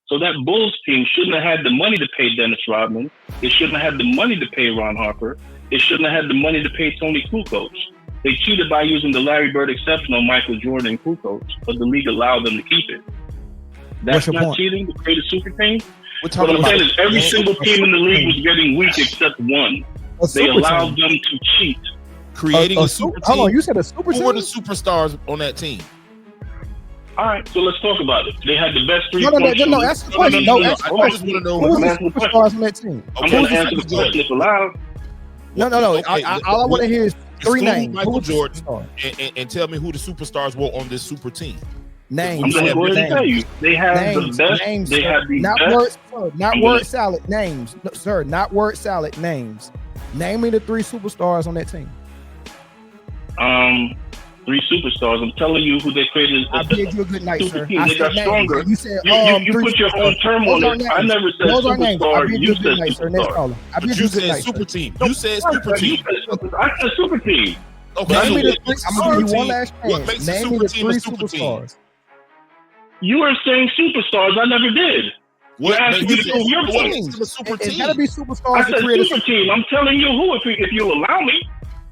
So that Bulls team shouldn't have had the money to pay Dennis Rodman. It shouldn't have had the money to pay Ron Harper. It shouldn't have had the money to pay Tony Kukoc. They cheated by using the Larry Bird exception on Michael Jordan and Kukoc, but the league allowed them to keep it. That's not cheating to create a super team. What I'm saying is every single team in the league was getting weak except one. They allowed them to cheat. Creating a super team. Hold on, you said a super team? Who were the superstars on that team? All right, so let's talk about it. They had the best three. No, ask the question. No, ask the question. I just want to know who was the superstars on that team. I'm going to answer the question if allowed. No. Okay, all I want to hear is three names. Michael Jordan, and tell me who the superstars were on this super team. Names. I'm going to go ahead and tell you. They have the best. Names, they have the not best. Words, sir, not word salad. Names. No, sir, not word salad. Names. Name me the three superstars on that team. Three superstars. I'm telling you who they created. I bid you a good night, sir. Team. They got stronger. You said you put your own term on it. I never said superstar. You said superstar. You said super team. You said super team. I said super team. Okay, I'm gonna give you one last chance. What makes a super team a super team? You were saying superstars. I never did. What makes a super team? It's gotta be superstars. I said super team. I'm telling you who if you allow me.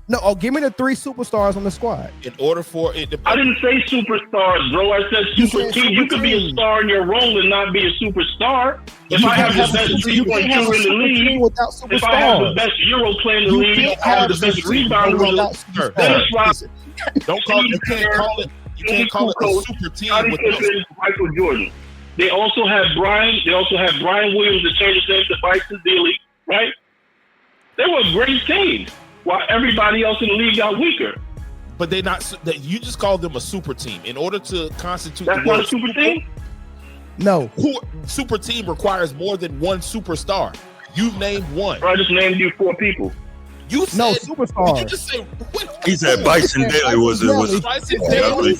No, give me the three superstars on the squad. In order for it to... I didn't say superstars, bro. I said super team. You could be a star in your role and not be a superstar. If I have the best 3-point shooter in the league, if I have the best Euro player in the league, if I have the best rebounder in the league, Dennis Rodman. Don't call it. You can't call it a super team with Michael Jordan. They also have Brian. They also have Brian Williams that changed his name to Bison Dele, right? They were a great team. While everybody else in the league got weaker. But they're not. You just called them a super team. In order to constitute that's not a super team? No. Super team requires more than one superstar. You've named one. Bro, I just named you 4 people. You said, no superstar. You just say he said Bison Dele was Bison Dele.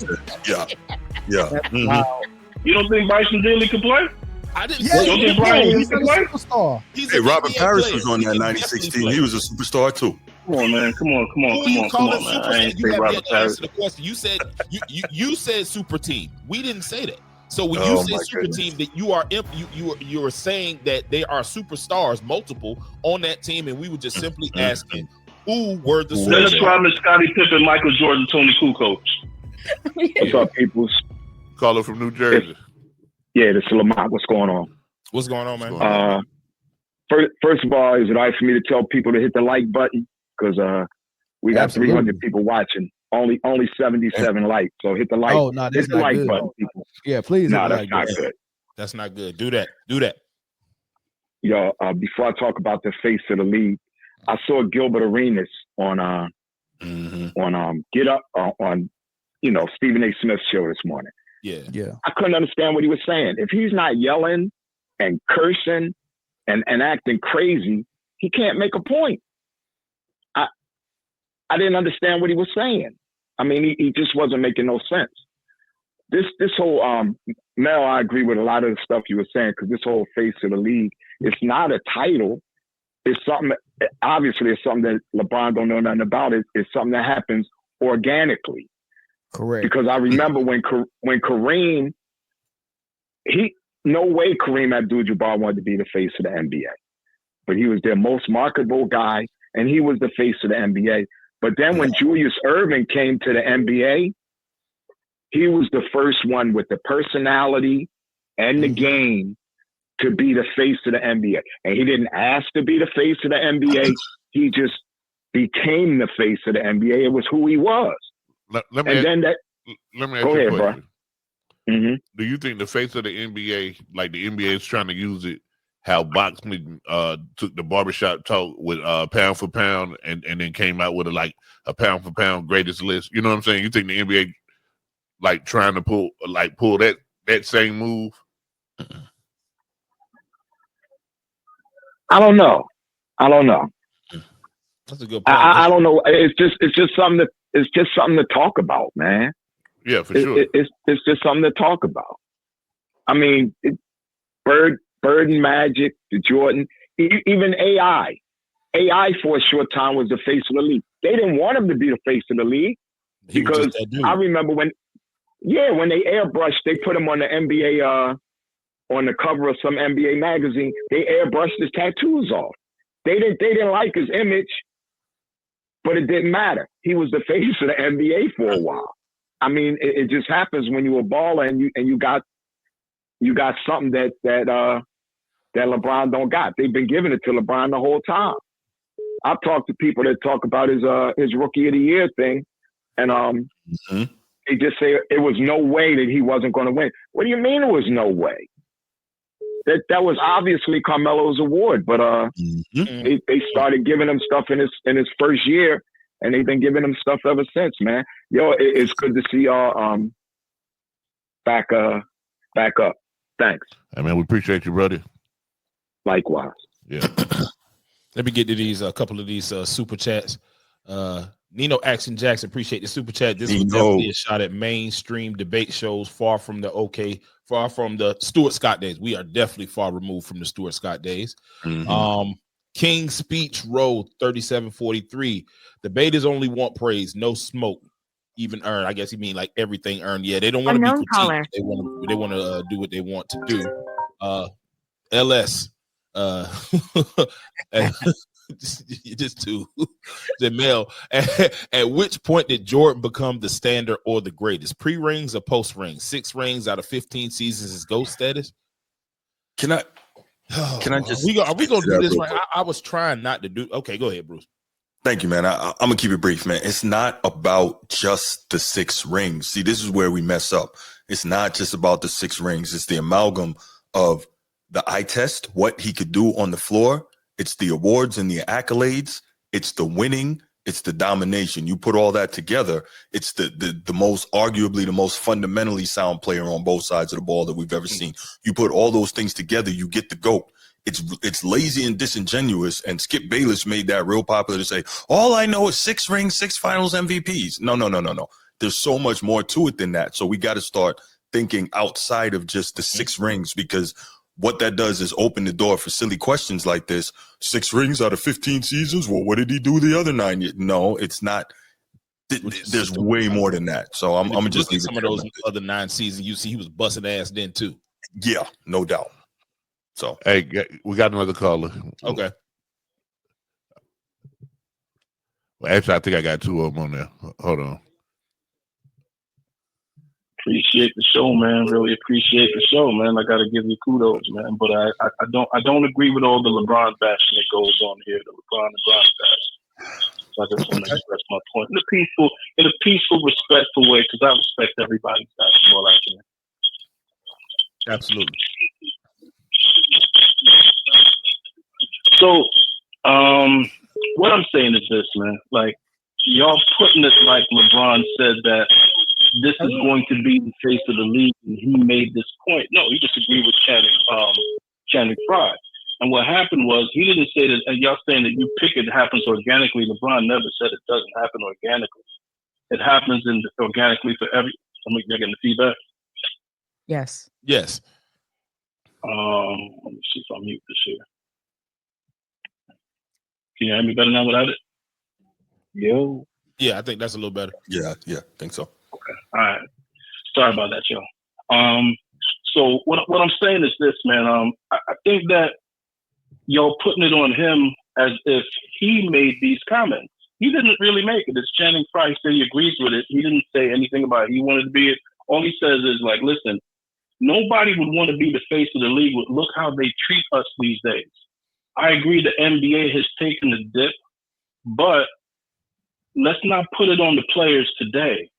Yeah. Wow. You don't think Bison Dele could play? I didn't say you think Brian he's a superstar. Hey, Robert Parrish was on that 96 team. He was a superstar too. Come on, man. Come on, man. I ain't say Robert Parrish. You said you said super team. We didn't say that. So when you say super team, that you are saying that they are superstars, multiple on that team, and we were just simply asking who were the superstars. Dennis Rodman, Scottie Pippen, Michael Jordan, Tony Kukoc. What's up, peoples? Caller from New Jersey. Yeah, this is Lamont. What's going on? What's going on, man? First of all, is it all right for me to tell people to hit the like button? Because we got 300 people watching. Only 77 likes. So hit the like. Oh, no, hit the like button, people. Yeah, please. No, that's not good. That's not good. Do that. Yo, before I talk about the face of the league, I saw Gilbert Arenas on Get Up on Stephen A. Smith's show this morning. Yeah. I couldn't understand what he was saying. If he's not yelling and cursing and acting crazy, he can't make a point. I didn't understand what he was saying. I mean, he just wasn't making no sense. This whole Mel, I agree with a lot of the stuff you were saying, because this whole face of the league, it's not a title. It's something. Obviously, it's something that LeBron don't know nothing about. It's something that happens organically. Correct. Because I remember when Kareem, no way Kareem Abdul-Jabbar wanted to be the face of the NBA, but he was their most marketable guy, and he was the face of the NBA. But then when Julius Erving came to the NBA, he was the first one with the personality and the game to be the face of the NBA. And he didn't ask to be the face of the NBA. He just became the face of the NBA. It was who he was. Let me ask you a question. Bro. Mm-hmm. Do you think the face of the NBA, like the NBA is trying to use it, how Boxman took the barbershop talk with pound for pound and then came out with a pound for pound greatest list? You know what I'm saying? You think the NBA like trying to pull that same move? I don't know. That's a good point. I don't know. It's just something to talk about, man. Yeah, for sure. It's just something to talk about. I mean, Bird and Magic, the Jordan, even AI. AI for a short time was the face of the league. They didn't want him to be the face of the league because I remember when they airbrushed, they put him on the NBA on the cover of some NBA magazine, they airbrushed his tattoos off. They didn't like his image, but it didn't matter. He was the face of the NBA for a while. I mean, it just happens when you're a baller and you got something that LeBron don't got. They've been giving it to LeBron the whole time. I've talked to people that talk about his Rookie of the Year thing, and they just say it was no way that he wasn't going to win. What do you mean it was no way? That was obviously Carmelo's award, but they started giving him stuff in his first year, and they've been giving him stuff ever since, man. Yo, it's good to see y'all back up. Thanks. I mean, we appreciate you, brother. Likewise. Yeah. Let me get to these a couple of these super chats. Nino Action Jackson, appreciate the super chat. This was definitely a shot at mainstream debate shows, far from the Stuart Scott days. We are definitely far removed from the Stuart Scott days. King Speech Road 3743. Debaters only want praise, no smoke, even earned. I guess he mean like everything earned. Yeah, they don't want to be critiqued. They want to do what they want to do. LS. Just two. Jamel. At which point did Jordan become the standard or the greatest? Pre-rings or post-rings? 6 rings out of 15 seasons is GOAT status? Can I just? Are we gonna do this right? I was trying not to do. Okay, go ahead, Bruce. Thank you, man. I'm gonna keep it brief, man. It's not about just the 6 rings. See, this is where we mess up. It's not just about the 6 rings. It's the amalgam of the eye test, what he could do on the floor. It's the awards and the accolades. It's the winning. It's the domination. You put all that together, it's the most, arguably the most fundamentally sound player on both sides of the ball that we've ever seen. You put all those things together, you get the GOAT. It's lazy and disingenuous, and Skip Bayless made that real popular to say, all I know is 6 rings, 6 finals MVPs. No. There's so much more to it than that. So we got to start thinking outside of just the 6 rings, because what that does is open the door for silly questions like this. 6 rings out of 15 seasons? Well, what did he do the other 9 years? No, it's not. There's way more than that. So I'm going to just leave some of those other 9 seasons. You see he was busting ass then too. Yeah, no doubt. So, hey, we got another caller. Okay. Well, actually, I think I got 2 of them on there. Hold on. Appreciate the show, man. Really appreciate the show, man. I got to give you kudos, man. But I don't agree with all the LeBron bashing that goes on here. The LeBron bash. So I just want to express my point in a peaceful, respectful way, because I respect everybody's basketball action. Absolutely. So, what I'm saying is this, man. Like, y'all putting it like LeBron said that this is going to be the face of the league, and he made this point. No, he disagreed with Channing Frye. And what happened was, he didn't say that, and y'all saying that you pick it happens organically. LeBron never said it doesn't happen organically. It happens organically for every. Am I getting the feedback? Yes. Yes. Let me see if I mute this here. Can you hear me better now without it? Yo. Yeah, I think that's a little better. Yeah, I think so. Okay. All right. Sorry about that, y'all. So what I'm saying is this, man. I think that y'all putting it on him as if he made these comments. He didn't really make it. It's Channing Frye. He said he agrees with it. He didn't say anything about it. He wanted to be it. All he says is like, listen, nobody would want to be the face of the league. Look how they treat us these days. I agree the NBA has taken a dip, but let's not put it on the players today.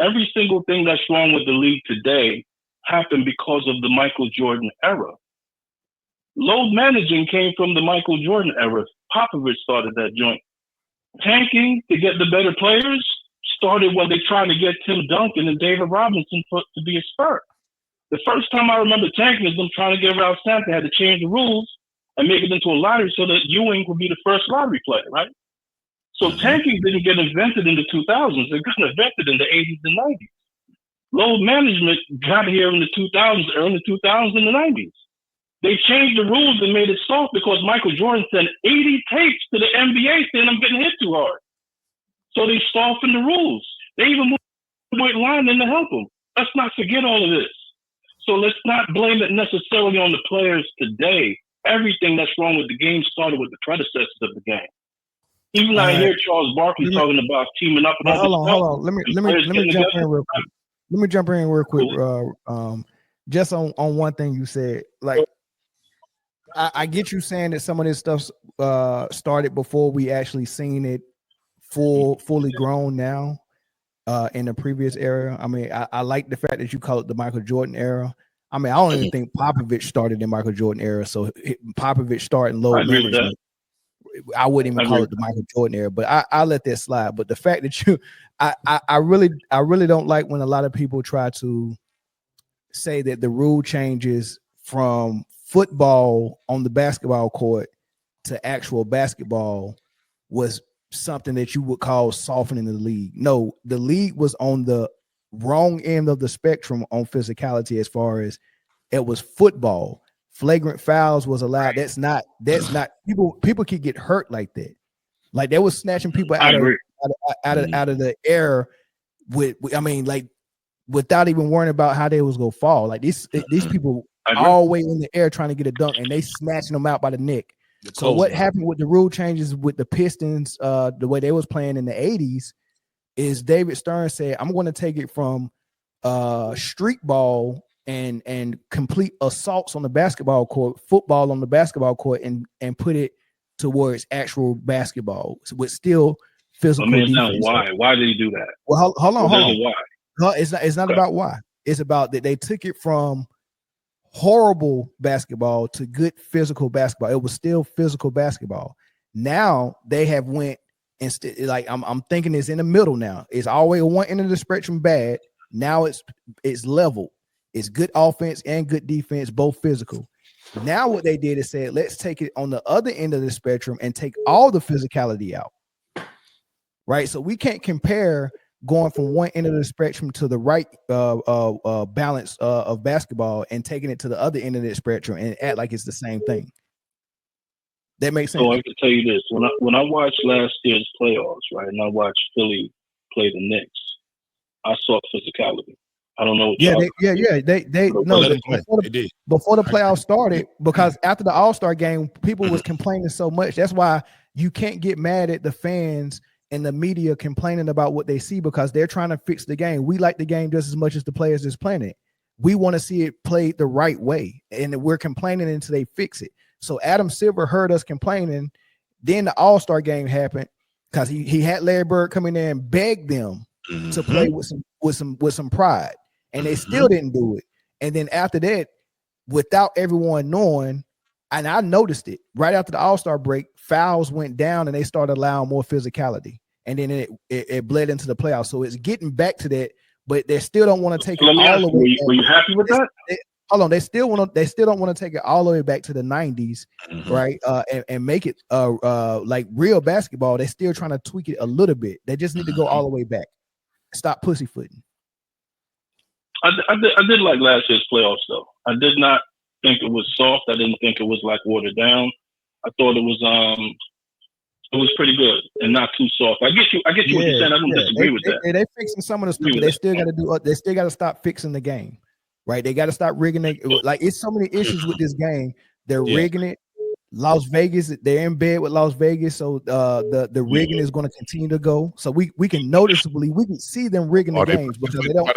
Every single thing that's wrong with the league today happened because of the Michael Jordan era. Load managing came from the Michael Jordan era. Popovich started that joint. Tanking to get the better players started when they tried to get Tim Duncan and David Robinson to be a Spur. The first time I remember tanking is them trying to get Ralph Sampson, had to change the rules and make it into a lottery so that Ewing would be the first lottery player, right? So tanking didn't get invented in the 2000s. It got invented in the 80s and 90s. Load management got here in the 2000s, early 2000s and the 90s. They changed the rules and made it soft because Michael Jordan sent 80 tapes to the NBA saying I'm getting hit too hard. So they softened the rules. They even moved Lyman to help him. Let's not forget all of this. So let's not blame it necessarily on the players today. Everything that's wrong with the game started with the predecessors of the game. Even I hear Charles Barkley talking about teaming up and all this stuff. Hold on. Let me jump in real quick. Let me jump in real quick. Just on one thing you said. Like, I get you saying that some of this stuff started before we actually seen it fully grown now in the previous era. I mean, I like the fact that you call it the Michael Jordan era. I mean, I don't even think Popovich started in Michael Jordan era. So Popovich started in load management. I wouldn't even call it the Michael Jordan era, but I let that slide. But the fact that I really don't like when a lot of people try to say that the rule changes from football on the basketball court to actual basketball was something that you would call softening the league. No, the league was on the wrong end of the spectrum on physicality as far as it was football. Flagrant fouls was allowed. That's not people could get hurt like that. Like they was snatching people out of the air with I mean, like without even worrying about how they was gonna fall. Like these people all the way in the air trying to get a dunk and they snatching them out by the neck. So what happened with the rule changes with the Pistons, the way they was playing in the 80s, is David Stern said, I'm going to take it from street ball and complete assaults on the basketball court, football on the basketball court, and put it towards actual basketball with still physical defense. Why did he do that? Well, hold on. Why? No, it's not about why. It's about that they took it from horrible basketball to good physical basketball. It was still physical basketball. Now they have went instead. Like I'm thinking it's in the middle now. It's always one end of the spectrum bad. Now it's level. It's good offense and good defense, both physical. Now what they did is said, let's take it on the other end of the spectrum and take all the physicality out. Right. So we can't compare going from one end of the spectrum to the right balance of basketball and taking it to the other end of the spectrum and act like it's the same thing. That makes sense. So I can tell you this: when I watched last year's playoffs, right, and I watched Philly play the Knicks, I saw physicality. I don't know. What before the playoffs started, because after the All-Star game, people was complaining so much. That's why you can't get mad at the fans and the media complaining about what they see, because they're trying to fix the game. We like the game just as much as the players that's playing it. We want to see it played the right way, and we're complaining until they fix it. So Adam Silver heard us complaining. Then the All-Star game happened because he had Larry Bird come in there and beg them to play with some pride, and they still didn't do it. And then after that, without everyone knowing, and I noticed it right after the All-Star break, fouls went down and they started allowing more physicality. And then it bled into the playoffs. So it's getting back to that, but they still don't want to take it all the way. Were you happy with that? Hold on, they still don't want to take it all the way back to the 90s, right? And make it like real basketball. They're still trying to tweak it a little bit. They just need to go all the way back. Stop pussyfooting. I did like last year's playoffs though. I did not think it was soft. I didn't think it was like watered down. I thought it was pretty good and not too soft. I get you what you're saying. I don't disagree with that. They're fixing some of the stuff. They still got to do. They still got to stop fixing the game, right? They got to stop rigging it. Like it's so many issues with this game. They're rigging it. Las Vegas, they're in bed with Las Vegas, so the rigging is going to continue to go. So we can noticeably see them rigging the games because they don't.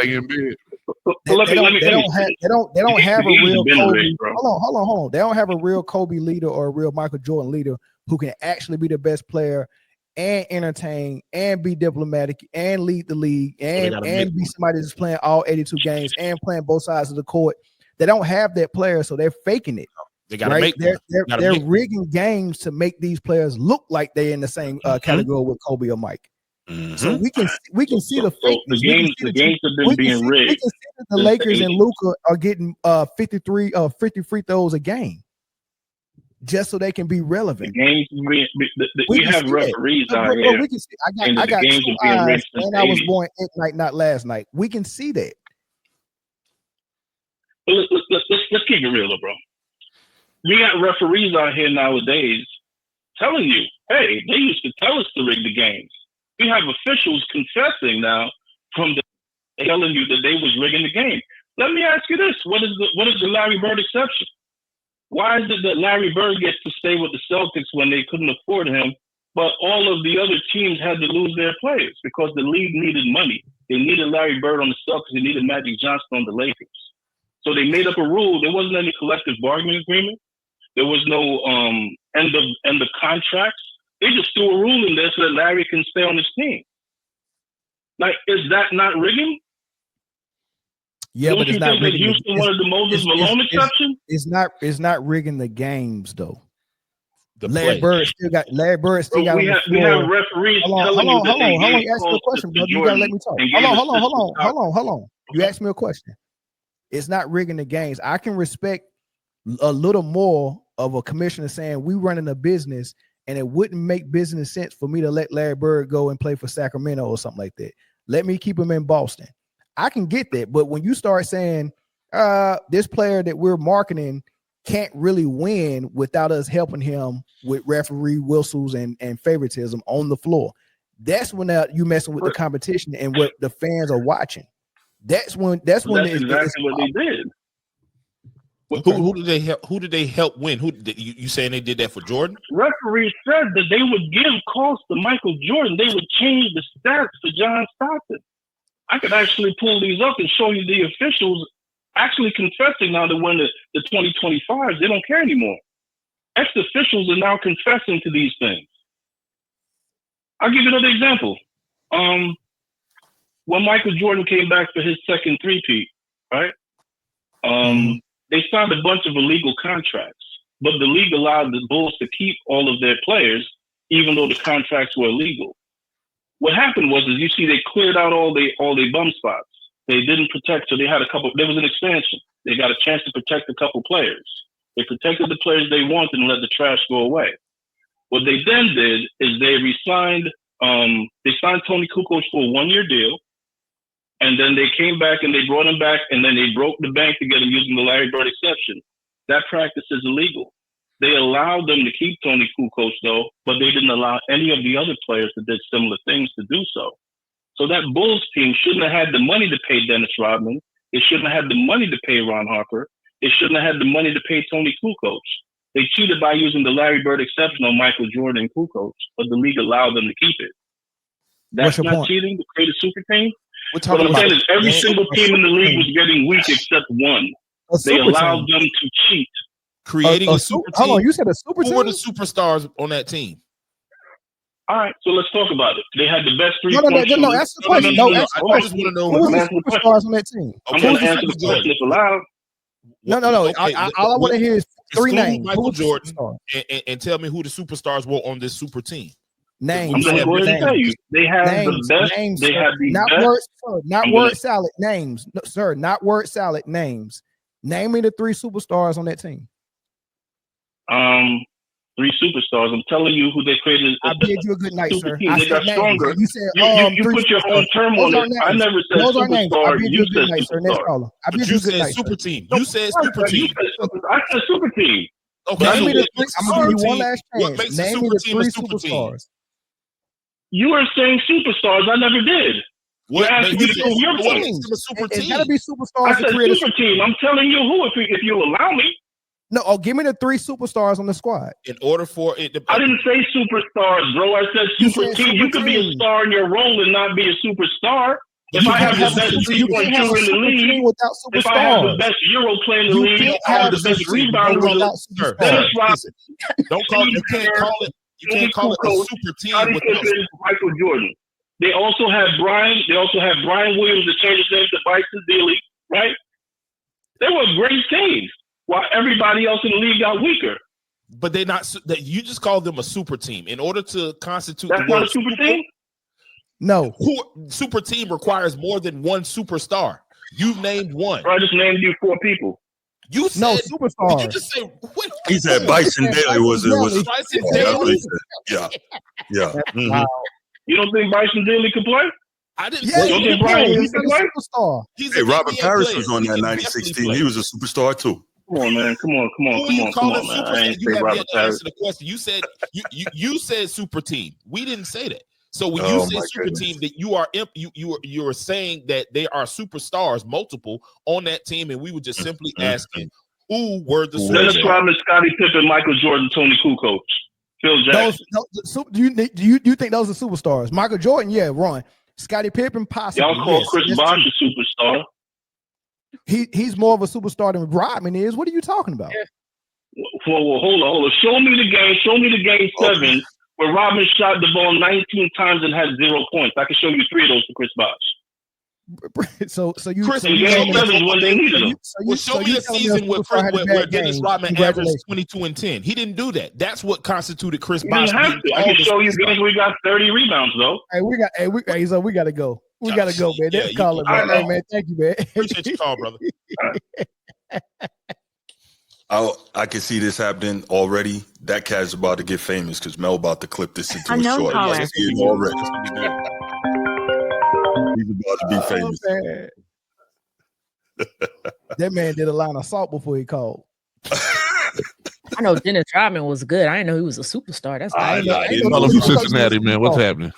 They don't have a real Kobe. Hold on. They don't have a real Kobe leader or a real Michael Jordan leader who can actually be the best player and entertain and be diplomatic and lead the league and be somebody that's playing all 82 games and playing both sides of the court. They don't have that player, so they're faking it. They got to make. They're rigging games to make these players look like they're in the same category with Kobe or Mike. So we can see the fake. The games have been being rigged. We can see that the Lakers and Luka are getting 50 free throws a game, just so they can be relevant. The games we have referees out here. We can see. I got two eyes, and I was born at night, not last night. We can see that. But let's keep it real, bro. We got referees out here nowadays telling you, hey, they used to tell us to rig the games. We have officials confessing now from telling you that they was rigging the game. Let me ask you this: what is the Larry Bird exception? Why is it that Larry Bird gets to stay with the Celtics when they couldn't afford him, but all of the other teams had to lose their players because the league needed money? They needed Larry Bird on the Celtics. They needed Magic Johnson on the Lakers. So they made up a rule. There wasn't any collective bargaining agreement. There was no end of contracts. They just threw a rule in there so that Larry can stay on his team. Like, is that not rigging? Yeah, Don't but you it's not think that rigging. Houston wanted the Moses Malone exception? It's not rigging the games though. The Larry Bird still got we have referees telling you that hold on. You asked me a question, brother. You gotta let me talk. Hold on. You asked me a question. It's not rigging the games. I can respect a little more of a commissioner saying we running a business and it wouldn't make business sense for me to let Larry Bird go and play for Sacramento or something like that. Let me keep him in Boston. I can get that. But when you start saying this player that we're marketing can't really win without us helping him with referee whistles and favoritism on the floor, that's when you messing with the competition and what the fans are watching. That's exactly what they did. Who did they help? Who did they help win? Who did you saying they did that for Jordan? Referees said that they would give calls to Michael Jordan. They would change the stats for John Stockton. I could actually pull these up and show you the officials actually confessing now that when the 2025s, they don't care anymore. Ex-officials are now confessing to these things. I'll give you another example. When Michael Jordan came back for his second three-peat, right? They signed a bunch of illegal contracts, but the league allowed the Bulls to keep all of their players, even though the contracts were illegal. What happened was, you see, they cleared out all the bum spots. They didn't protect, so they had there was an expansion. They got a chance to protect a couple players. They protected the players they wanted and let the trash go away. What they then did is they signed Tony Kukoc for a 1-year deal, and then they came back and they brought him back, and then they broke the bank to get him using the Larry Bird exception. That practice is illegal. They allowed them to keep Tony Kukoc, though, but they didn't allow any of the other players that did similar things to do so. So that Bulls team shouldn't have had the money to pay Dennis Rodman. They shouldn't have had the money to pay Ron Harper. They shouldn't have had the money to pay Tony Kukoc. They cheated by using the Larry Bird exception on Michael Jordan and Kukoc, but the league allowed them to keep it. That's not point? Cheating to create a super team? What I'm saying is every single team in the league was getting weak except one. They allowed them to cheat. Creating a super team. Hold on, you said a super team? Who were the superstars on that team? All right, so let's talk about it. They had the best No, ask the question. I just want to know who were the superstars on that team. I'm going to answer the question if allowed. No. Okay, all I want to hear is three names. Michael Jordan, and tell me who the superstars were on this super team. Names. I'm going to go ahead and tell you. They had the best. Names, they had the not best. Words, sir, not word salad. Names. No, sir, not word salad. Names. Name me the three superstars on that team. Three superstars. I'm telling you who they created. I bid you a good night, sir. They got stronger. You said you put your own term on it. I never said those superstar. I bid you a good night, sir. Next caller. I bid you a good night. Super team. You said super team. I said super team. Okay, I'm gonna give you one last chance. What makes Name a me the super team three a super team? superstars. You were saying superstars. I never did. What makes a super team? It's gotta be superstars. I said super team. I'm telling you who, if you allow me. No, give me the three superstars on the squad. In order for it to, I didn't say superstars, bro. I said super team. You could be a star in your role and not be a superstar. If I have the best 3-point shooter in the league, if I have the best Euro player in the league, I have the best rebounder in the league. Dennis Rodman. You can't call it a super team without Michael Jordan. They also have Brian. They also have Brian Williams to change his name to Bison Dele, right? They were a great team, while everybody else in the league got weaker. But they're not. You just called them a super team in order to constitute. That's not a super team. No, super team requires more than one superstar. You've named one. I just named you 4 people. You said, no superstar. You just say what? He said Bison Dele was Bison Dele. Yeah. Mm-hmm. Wow. You don't think Bison Dele could play? I didn't. Yeah, don't think Brian Williams could play? Superstar. Hey, Robert Parrish was on that 96 team. He was a superstar too. Come on, man. Come on, man. I ain't say Robert Parrish. The question. You said you said super team. We didn't say that. So when you say super team, that you are you're saying that they are superstars, multiple on that team, and we were just simply asking who were the Dennis Rodman, Scottie Pippen, Michael Jordan, Tony Kukoc, Phil Jackson. Do you think those are superstars? Michael Jordan, yeah, Ron. Scottie Pippen, possibly. Y'all call Chris Bosh a superstar. He's more of a superstar than Rodman is. What are you talking about? Well, hold on. Show me the game 7 where Rodman shot the ball 19 times and had 0 points. I can show you 3 of those for Chris Bosh. So you Chris, so you game 7 when they needed him. Show me a season where Dennis Rodman averaged 22 and 10. He didn't do that. That's what constituted Chris Bosh. I can show you games where we got 30 rebounds though. So we gotta go. We gotta go, man. That's calling, man. Hey, man, thank you, man. Appreciate your call, brother. I can see this happening already. That cat's about to get famous because Mel about to clip this into a short. I see it already. He's about to be famous. That man did a line of salt before he called. I know Dennis Rodman was good. I didn't know he was a superstar. That's Cincinnati, man. What's happening?